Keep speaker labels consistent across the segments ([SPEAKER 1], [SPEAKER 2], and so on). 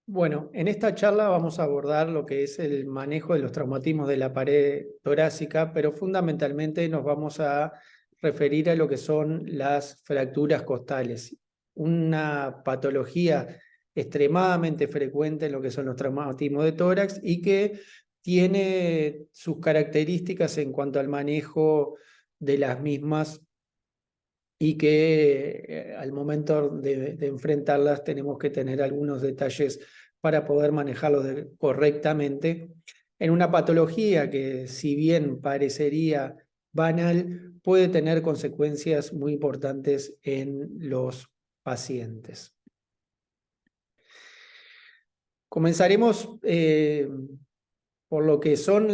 [SPEAKER 1] Bueno, en esta charla vamos a abordar lo que es el manejo de los traumatismos de la pared torácica, pero fundamentalmente nos vamos a referir a lo que son las fracturas costales, una patología extremadamente frecuente en lo que son los traumatismos de tórax y que tiene sus características en cuanto al manejo de las mismas y que al momento de enfrentarlas tenemos que tener algunos detalles para poder manejarlos correctamente. En una patología que, si bien parecería banal, puede tener consecuencias muy importantes en los pacientes. Comenzaremos por lo que son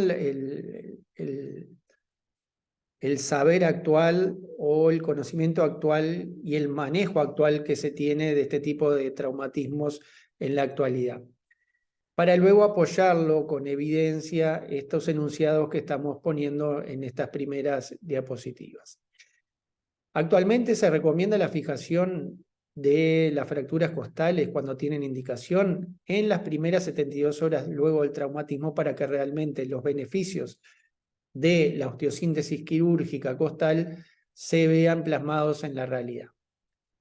[SPEAKER 1] el saber actual o el conocimiento actual y el manejo actual que se tiene de este tipo de traumatismos en la actualidad, para luego apoyarlo con evidencia estos enunciados que estamos poniendo en estas primeras diapositivas. Actualmente se recomienda la fijación de las fracturas costales cuando tienen indicación en las primeras 72 horas luego del traumatismo, para que realmente los beneficios de la osteosíntesis quirúrgica costal se vean plasmados en la realidad.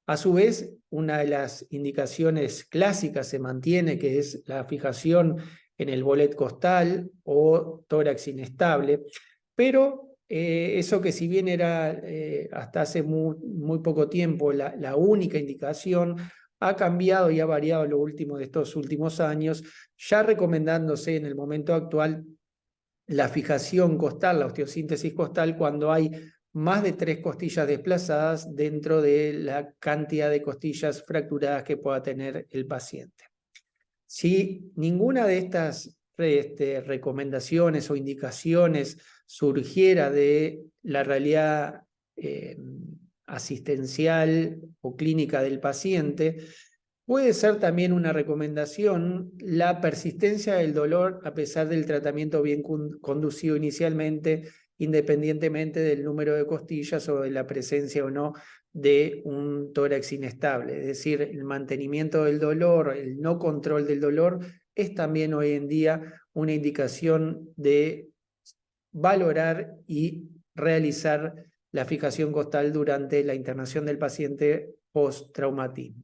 [SPEAKER 1] A su vez, una de las indicaciones clásicas se mantiene, que es la fijación en el bolet costal o tórax inestable, pero eso, que si bien era hasta hace muy poco tiempo la única indicación, ha cambiado y ha variado lo último de estos últimos años, ya recomendándose en el momento actual la fijación costal, la osteosíntesis costal, cuando hay más de 3 costillas desplazadas dentro de la cantidad de costillas fracturadas que pueda tener el paciente. Si ninguna de estas recomendaciones o indicaciones surgiera de la realidad asistencial o clínica del paciente, puede ser también una recomendación la persistencia del dolor a pesar del tratamiento bien conducido inicialmente, independientemente del número de costillas o de la presencia o no de un tórax inestable. Es decir, el mantenimiento del dolor, el no control del dolor, es también hoy en día una indicación de valorar y realizar la fijación costal durante la internación del paciente post-traumatismo.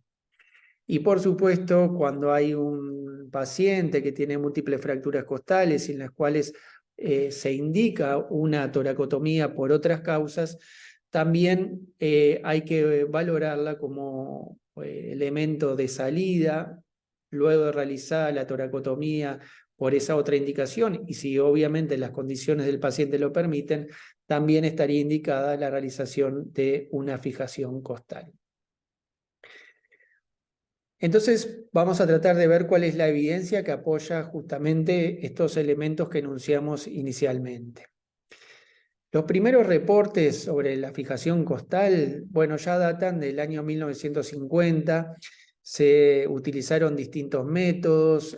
[SPEAKER 1] Y por supuesto, cuando hay un paciente que tiene múltiples fracturas costales en las cuales se indica una toracotomía por otras causas, también hay que valorarla como elemento de salida luego de realizar la toracotomía por esa otra indicación, y si obviamente las condiciones del paciente lo permiten, también estaría indicada la realización de una fijación costal. Entonces vamos a tratar de ver cuál es la evidencia que apoya justamente estos elementos que enunciamos inicialmente. Los primeros reportes sobre la fijación costal, bueno, ya datan del año 1950, se utilizaron distintos métodos,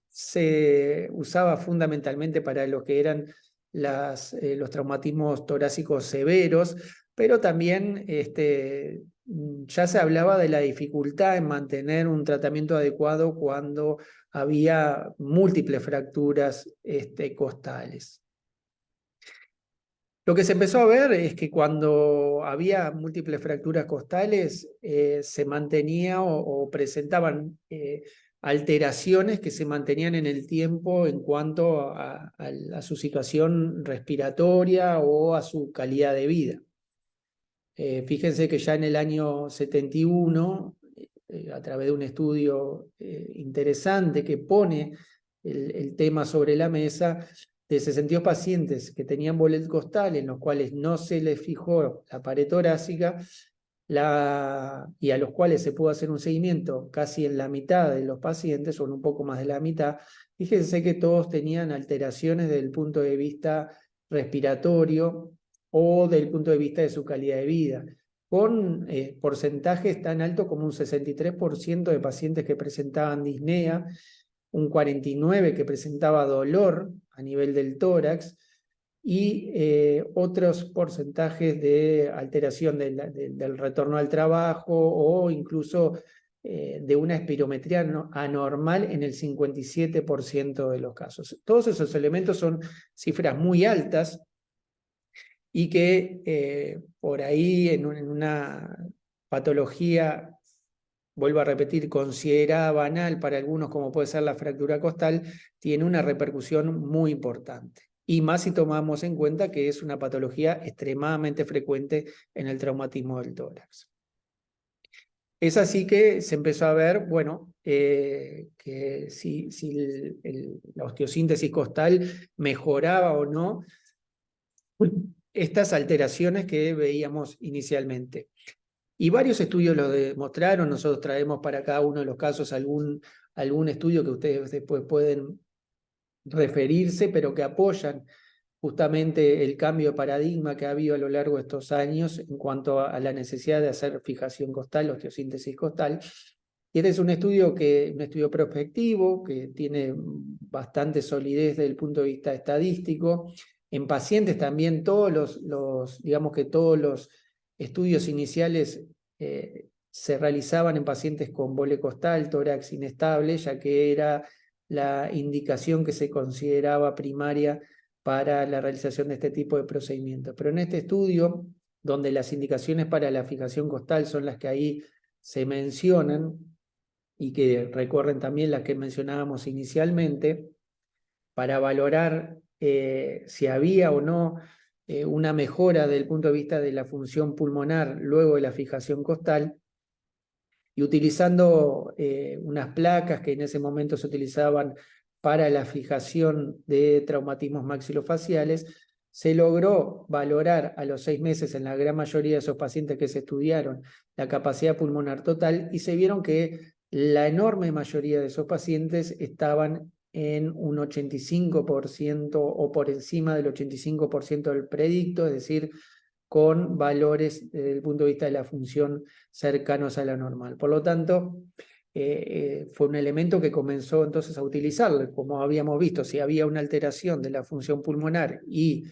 [SPEAKER 1] se usaba fundamentalmente para lo que eran los traumatismos torácicos severos, pero también ya se hablaba de la dificultad en mantener un tratamiento adecuado cuando había múltiples fracturas costales. Lo que se empezó a ver es que cuando había múltiples fracturas costales se mantenía o presentaban alteraciones que se mantenían en el tiempo en cuanto a su situación respiratoria o a su calidad de vida. Fíjense que ya en el año 71, a través de un estudio interesante que pone el tema sobre la mesa, de 62 pacientes que tenían bolet costal en los cuales no se les fijó la pared torácica y a los cuales se pudo hacer un seguimiento casi en la mitad de los pacientes, o en un poco más de la mitad, fíjense que todos tenían alteraciones desde el punto de vista respiratorio o desde el punto de vista de su calidad de vida, con porcentajes tan altos como un 63% de pacientes que presentaban disnea, un 49% que presentaba dolor a nivel del tórax, y otros porcentajes de alteración del retorno al trabajo, o incluso de una espirometría anormal en el 57% de los casos. Todos esos elementos son cifras muy altas y que por ahí en una patología, vuelvo a repetir, considerada banal para algunos como puede ser la fractura costal, tiene una repercusión muy importante. Y más si tomamos en cuenta que es una patología extremadamente frecuente en el traumatismo del tórax. Es así que se empezó a ver, bueno, que si la osteosíntesis costal mejoraba o no estas alteraciones que veíamos inicialmente. Y varios estudios lo demostraron. Nosotros traemos para cada uno de los casos algún estudio que ustedes después pueden referirse, pero que apoyan justamente el cambio de paradigma que ha habido a lo largo de estos años en cuanto a la necesidad de hacer fijación costal, osteosíntesis costal. Y este es un estudio prospectivo que tiene bastante solidez desde el punto de vista estadístico. En pacientes también digamos que todos los estudios iniciales se realizaban en pacientes con bole costal, tórax inestable, ya que era la indicación que se consideraba primaria para la realización de este tipo de procedimientos. Pero en este estudio, donde las indicaciones para la fijación costal son las que ahí se mencionan y que recorren también las que mencionábamos inicialmente, para valorar si había o no una mejora desde el punto de vista de la función pulmonar luego de la fijación costal, y utilizando unas placas que en ese momento se utilizaban para la fijación de traumatismos maxilofaciales, se logró valorar a los 6 meses en la gran mayoría de esos pacientes que se estudiaron la capacidad pulmonar total, y se vieron que la enorme mayoría de esos pacientes estaban en un 85% o por encima del 85% del predicto, es decir, con valores desde el punto de vista de la función cercanos a la normal. Por lo tanto, fue un elemento que comenzó entonces a utilizarlo. Como habíamos visto, si había una alteración de la función pulmonar y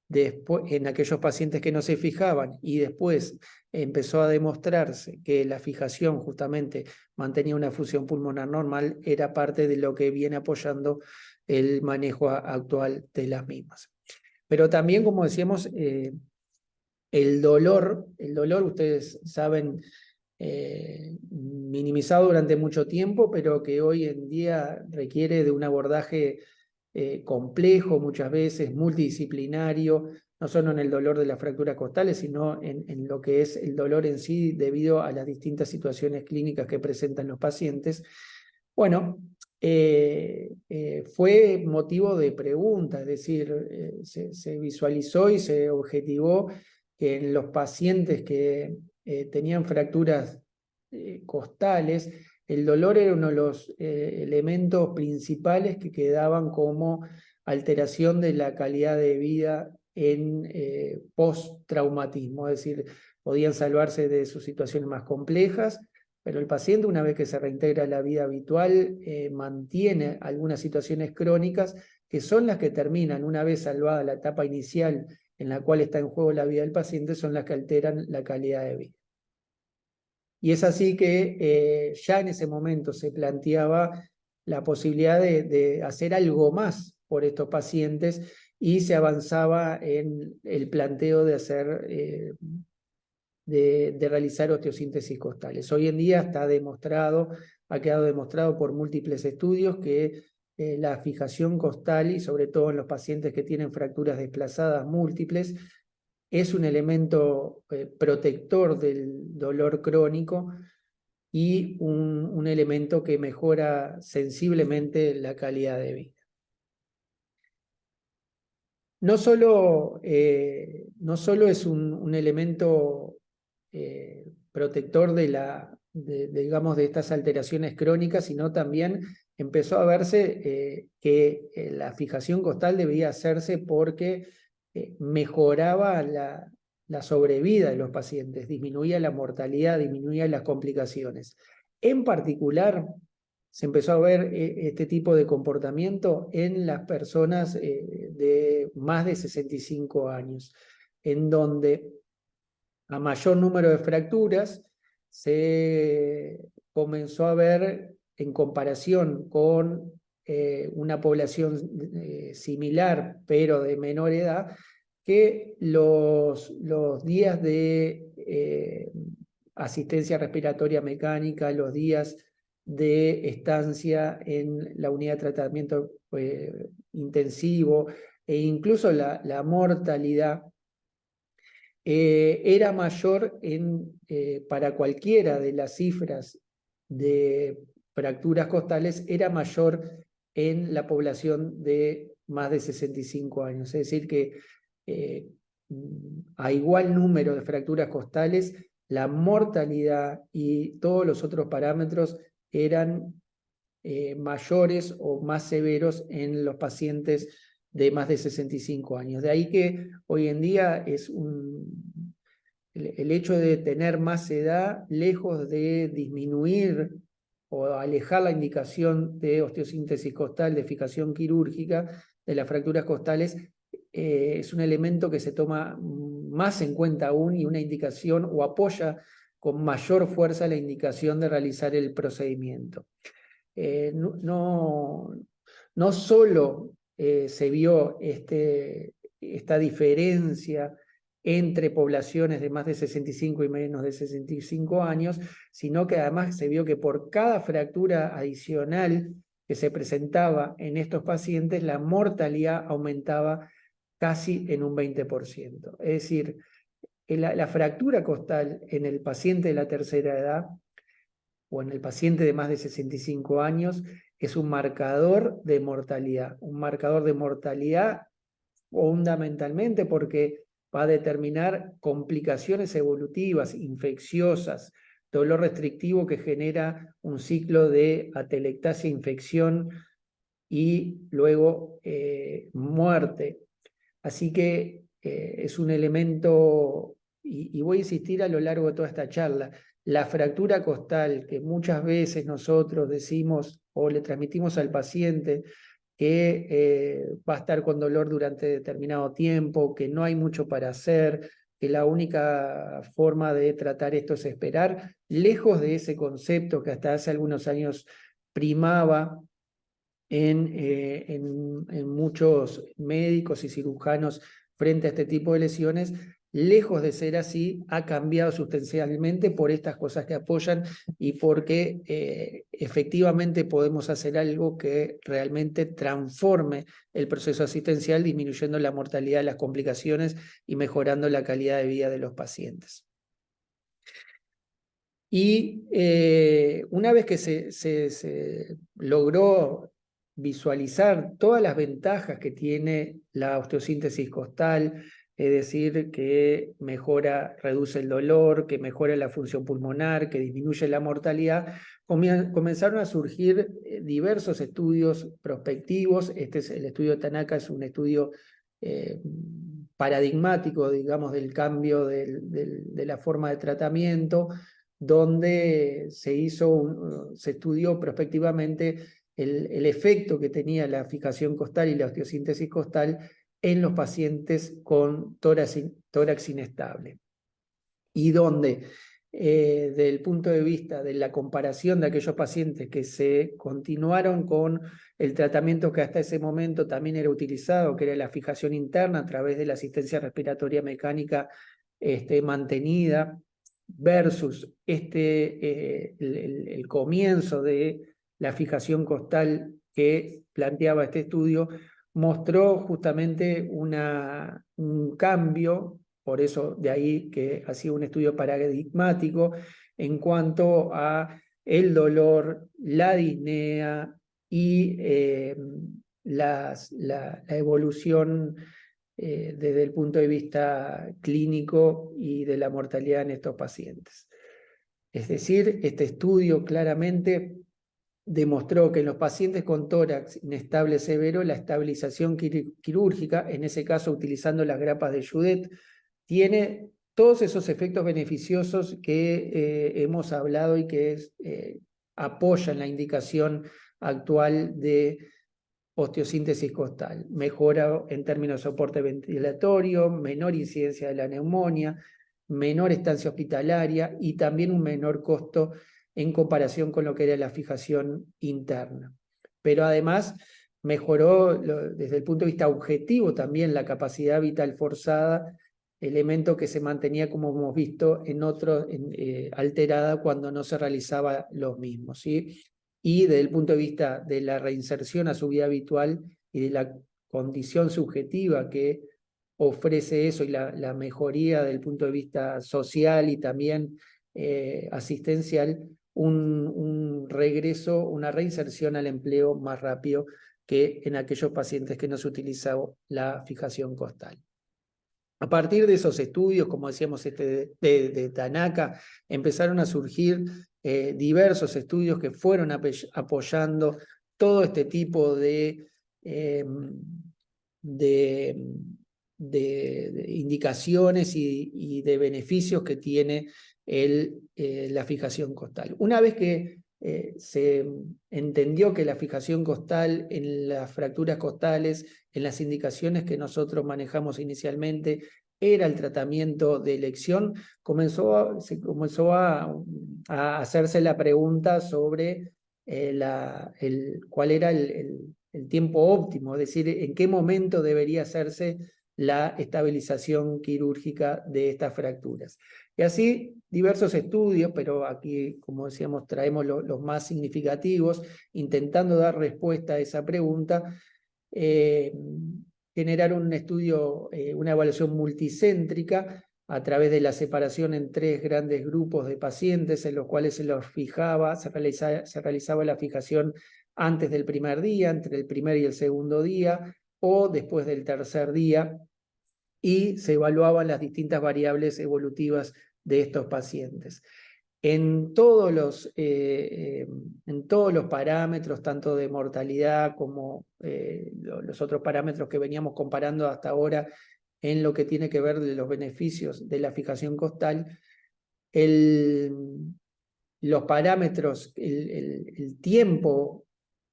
[SPEAKER 1] después en aquellos pacientes que no se fijaban, y después empezó a demostrarse que la fijación justamente mantenía una función pulmonar normal, era parte de lo que viene apoyando el manejo actual de las mismas. Pero también, como decíamos, el dolor, ustedes saben, minimizado durante mucho tiempo, pero que hoy en día requiere de un abordaje complejo, muchas veces multidisciplinario, no solo en el dolor de las fracturas costales, sino en lo que es el dolor en sí debido a las distintas situaciones clínicas que presentan los pacientes. Bueno, fue motivo de pregunta, es decir, se visualizó y se objetivó que en los pacientes que tenían fracturas costales, el dolor era uno de los elementos principales que quedaban como alteración de la calidad de vida en post-traumatismo, es decir, podían salvarse de sus situaciones más complejas, pero el paciente, una vez que se reintegra a la vida habitual, mantiene algunas situaciones crónicas que son las que terminan, una vez salvada la etapa inicial en la cual está en juego la vida del paciente, son las que alteran la calidad de vida. Y es así que ya en ese momento se planteaba la posibilidad de hacer algo más por estos pacientes, y se avanzaba en el planteo de hacer, de realizar osteosíntesis costales. Hoy en día está demostrado, ha quedado demostrado por múltiples estudios que la fijación costal, y sobre todo en los pacientes que tienen fracturas desplazadas múltiples, es un elemento protector del dolor crónico y un elemento que mejora sensiblemente la calidad de vida. No solo es un elemento protector digamos, de estas alteraciones crónicas, sino también empezó a verse que la fijación costal debía hacerse porque mejoraba la sobrevida de los pacientes, disminuía la mortalidad, disminuía las complicaciones. En particular, se empezó a ver este tipo de comportamiento en las personas de más de 65 años, en donde a mayor número de fracturas se comenzó a ver, en comparación con una población similar, pero de menor edad, que los días de asistencia respiratoria mecánica, los días de estancia en la unidad de tratamiento intensivo e incluso la mortalidad era mayor para cualquiera de las cifras de fracturas costales, era mayor en la población de más de 65 años. Es decir que a igual número de fracturas costales, la mortalidad y todos los otros parámetros eran mayores o más severos en los pacientes de más de 65 años. De ahí que hoy en día es el hecho de tener más edad, lejos de disminuir o alejar la indicación de osteosíntesis costal, de fijación quirúrgica de las fracturas costales, es un elemento que se toma más en cuenta aún y una indicación o apoya con mayor fuerza la indicación de realizar el procedimiento. No solo se vio esta diferencia entre poblaciones de más de 65 y menos de 65 años, sino que además se vio que por cada fractura adicional que se presentaba en estos pacientes, la mortalidad aumentaba casi en un 20%. Es decir, la fractura costal en el paciente de la tercera edad o en el paciente de más de 65 años es un marcador de mortalidad fundamentalmente porque va a determinar complicaciones evolutivas, infecciosas, dolor restrictivo que genera un ciclo de atelectasia, infección y luego muerte. Así que es un elemento, y voy a insistir a lo largo de toda esta charla, la fractura costal que muchas veces nosotros decimos o le transmitimos al paciente que va a estar con dolor durante determinado tiempo, que no hay mucho para hacer, que la única forma de tratar esto es esperar, lejos de ese concepto que hasta hace algunos años primaba en muchos médicos y cirujanos frente a este tipo de lesiones, lejos de ser así, ha cambiado sustancialmente por estas cosas que apoyan y porque efectivamente podemos hacer algo que realmente transforme el proceso asistencial, disminuyendo la mortalidad de las complicaciones y mejorando la calidad de vida de los pacientes. Y una vez que se logró visualizar todas las ventajas que tiene la osteosíntesis costal, es decir, que mejora, reduce el dolor, que mejora la función pulmonar, que disminuye la mortalidad, comenzaron a surgir diversos estudios prospectivos. Este es el estudio de Tanaka, es un estudio paradigmático, digamos, del cambio de la forma de tratamiento, donde se estudió prospectivamente el efecto que tenía la fijación costal y la osteosíntesis costal en los pacientes con tórax inestable. Y donde, desde el punto de vista de la comparación de aquellos pacientes que se continuaron con el tratamiento que hasta ese momento también era utilizado, que era la fijación interna a través de la asistencia respiratoria mecánica mantenida, versus el comienzo de la fijación costal que planteaba este estudio, mostró justamente un cambio, por eso de ahí que ha sido un estudio paradigmático en cuanto a el dolor, la disnea y la evolución desde el punto de vista clínico y de la mortalidad en estos pacientes. Es decir, este estudio claramente demostró que en los pacientes con tórax inestable severo, la estabilización quirúrgica, en ese caso utilizando las grapas de Judet, tiene todos esos efectos beneficiosos que hemos hablado y que apoyan la indicación actual de osteosíntesis costal. Mejora en términos de soporte ventilatorio, menor incidencia de la neumonía, menor estancia hospitalaria y también un menor costo en comparación con lo que era la fijación interna. Pero además mejoró desde el punto de vista objetivo también la capacidad vital forzada, elemento que se mantenía, como hemos visto, alterada cuando no se realizaba los mismos, ¿sí? Y desde el punto de vista de la reinserción a su vida habitual y de la condición subjetiva que ofrece eso y la mejoría del punto de vista social y también asistencial, un regreso, una reinserción al empleo más rápido que en aquellos pacientes que no se utilizaba la fijación costal. A partir de esos estudios, como decíamos, de Tanaka, empezaron a surgir diversos estudios que fueron apoyando todo este tipo de indicaciones y de beneficios que tiene la fijación costal. Una vez que se entendió que la fijación costal en las fracturas costales, en las indicaciones que nosotros manejamos inicialmente, era el tratamiento de elección, se comenzó a hacerse la pregunta sobre cuál era el tiempo óptimo, es decir, en qué momento debería hacerse la estabilización quirúrgica de estas fracturas. Y así diversos estudios, pero aquí, como decíamos, traemos los más significativos, intentando dar respuesta a esa pregunta, generaron un estudio, una evaluación multicéntrica a través de la separación en 3 grandes grupos de pacientes en los cuales se los fijaba, se realizaba la fijación antes del primer día, entre el primer y el segundo día, o después del tercer día, y se evaluaban las distintas variables evolutivas de estos pacientes. En todos los parámetros, tanto de mortalidad como los otros parámetros que veníamos comparando hasta ahora en lo que tiene que ver de los beneficios de la fijación costal, los parámetros, el tiempo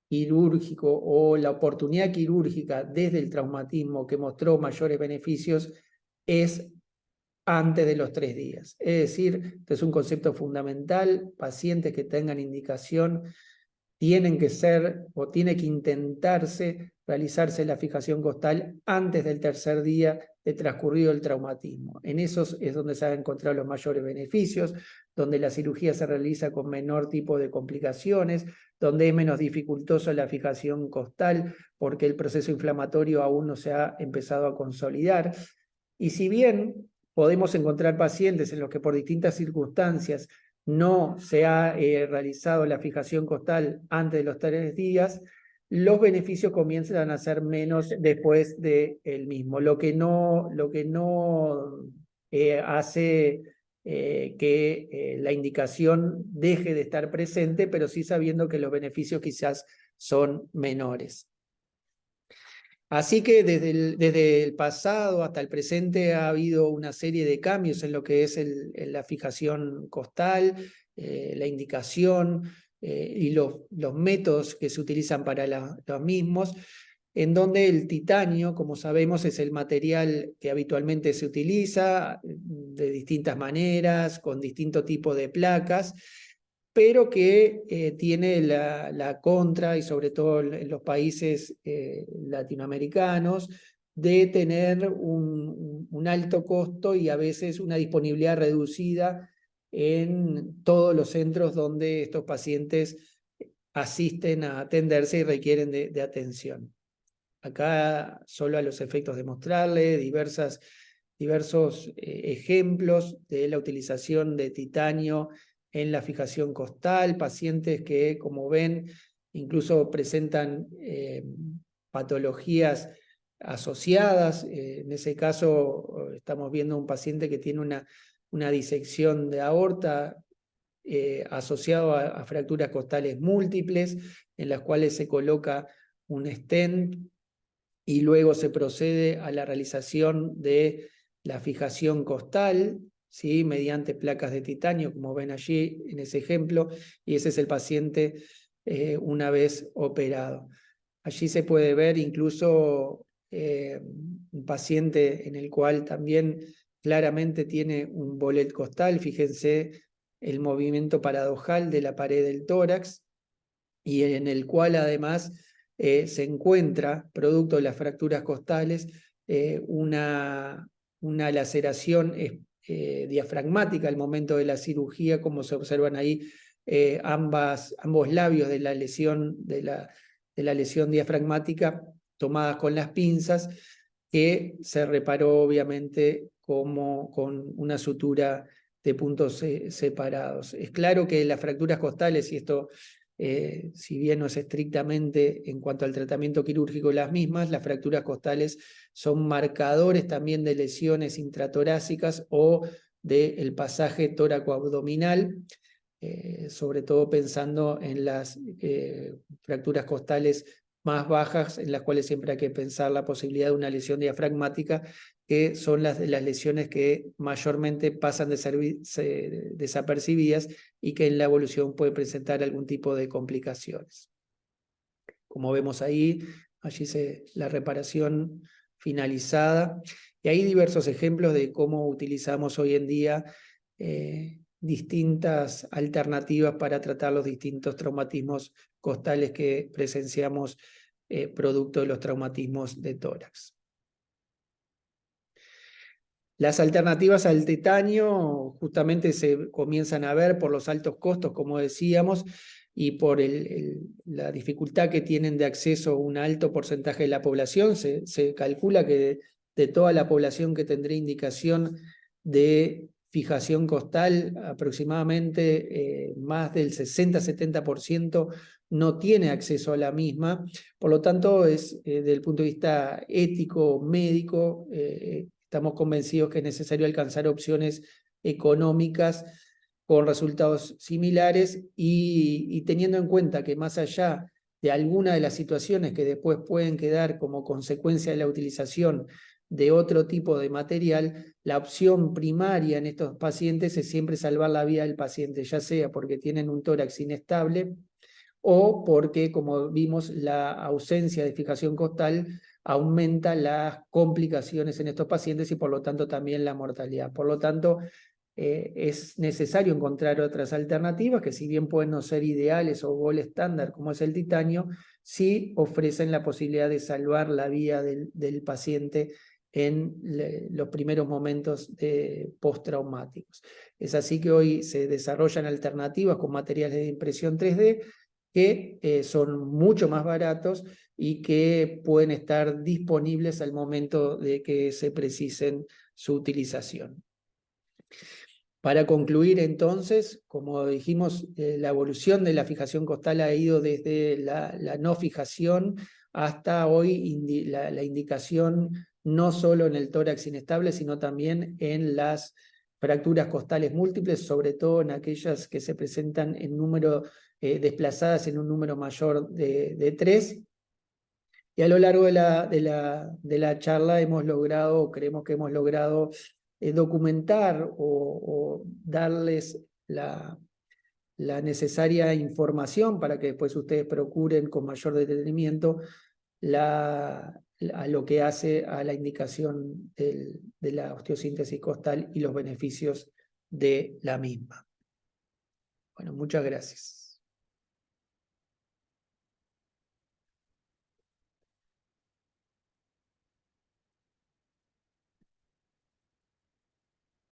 [SPEAKER 1] quirúrgico o la oportunidad quirúrgica desde el traumatismo que mostró mayores beneficios es antes de los 3 días. Es decir, este es un concepto fundamental. Pacientes que tengan indicación tienen que ser o tiene que intentarse realizarse la fijación costal antes del tercer día de transcurrido el traumatismo. En esos es donde se han encontrado los mayores beneficios, donde la cirugía se realiza con menor tipo de complicaciones, donde es menos dificultoso la fijación costal porque el proceso inflamatorio aún no se ha empezado a consolidar. Y si bien podemos encontrar pacientes en los que por distintas circunstancias no se ha realizado la fijación costal antes de los 3 días, los beneficios comienzan a ser menos después del mismo, lo que no hace que la indicación deje de estar presente, pero sí sabiendo que los beneficios quizás son menores. Así que desde el pasado hasta el presente ha habido una serie de cambios en lo que es la fijación costal, la indicación y los métodos que se utilizan para los mismos, en donde el titanio, como sabemos, es el material que habitualmente se utiliza de distintas maneras, con distintos tipos de placas, pero que tiene la contra, y sobre todo en los países latinoamericanos, de tener un alto costo y a veces una disponibilidad reducida en todos los centros donde estos pacientes asisten a atenderse y requieren de atención. Acá, solo a los efectos de mostrarle diversos ejemplos de la utilización de titanio en la fijación costal, pacientes que, como ven, incluso presentan patologías asociadas. En ese caso, estamos viendo un paciente que tiene una disección de aorta asociado a fracturas costales múltiples, en las cuales se coloca un stent y luego se procede a la realización de la fijación costal, ¿sí? Mediante placas de titanio, como ven allí en ese ejemplo, y ese es el paciente una vez operado. Allí se puede ver incluso un paciente en el cual también claramente tiene un bolet costal. Fíjense el movimiento paradojal de la pared del tórax, y en el cual además se encuentra, producto de las fracturas costales, una laceración diafragmática al momento de la cirugía, como se observan ahí ambos labios de la lesión, de la lesión diafragmática tomadas con las pinzas, que se reparó obviamente con una sutura de puntos separados. Es claro que las fracturas costales, y esto si bien no es estrictamente en cuanto al tratamiento quirúrgico las mismas, las fracturas costales son marcadores también de lesiones intratorácicas o del pasaje tóraco-abdominal, sobre todo pensando en las fracturas costales más bajas, en las cuales siempre hay que pensar la posibilidad de una lesión diafragmática, que son las lesiones que mayormente pasan desapercibidas y que en la evolución puede presentar algún tipo de complicaciones. Como vemos ahí, allí la reparación finalizada. Y hay diversos ejemplos de cómo utilizamos hoy en día distintas alternativas para tratar los distintos traumatismos costales que presenciamos producto de los traumatismos de tórax. Las alternativas al titanio justamente se comienzan a ver por los altos costos, como decíamos, y por la dificultad que tienen de acceso a un alto porcentaje de la población. Se calcula que de toda la población que tendría indicación de fijación costal, aproximadamente más del 60-70% no tiene acceso a la misma. Por lo tanto, desde el punto de vista ético, médico, estamos convencidos que es necesario alcanzar opciones económicas con resultados similares y teniendo en cuenta que más allá de alguna de las situaciones que después pueden quedar como consecuencia de la utilización de otro tipo de material, la opción primaria en estos pacientes es siempre salvar la vida del paciente, ya sea porque tienen un tórax inestable o porque, como vimos, la ausencia de fijación costal aumenta las complicaciones en estos pacientes y por lo tanto también la mortalidad. Por lo tanto, es necesario encontrar otras alternativas que, si bien pueden no ser ideales o gold estándar como es el titanio, sí ofrecen la posibilidad de salvar la vida del paciente en los primeros momentos postraumáticos. Es así que hoy se desarrollan alternativas con materiales de impresión 3D que son mucho más baratos y que pueden estar disponibles al momento de que se precisen su utilización. Para concluir entonces, como dijimos, la evolución de la fijación costal ha ido desde la no fijación hasta hoy la indicación no solo en el tórax inestable, sino también en las fracturas costales múltiples, sobre todo en aquellas que se presentan en número desplazadas en un número mayor de 3. Y a lo largo de la charla hemos logrado, creemos que hemos logrado documentar o darles la necesaria información para que después ustedes procuren con mayor detenimiento a lo que hace a la indicación de la osteosíntesis costal y los beneficios de la misma. Bueno, muchas gracias.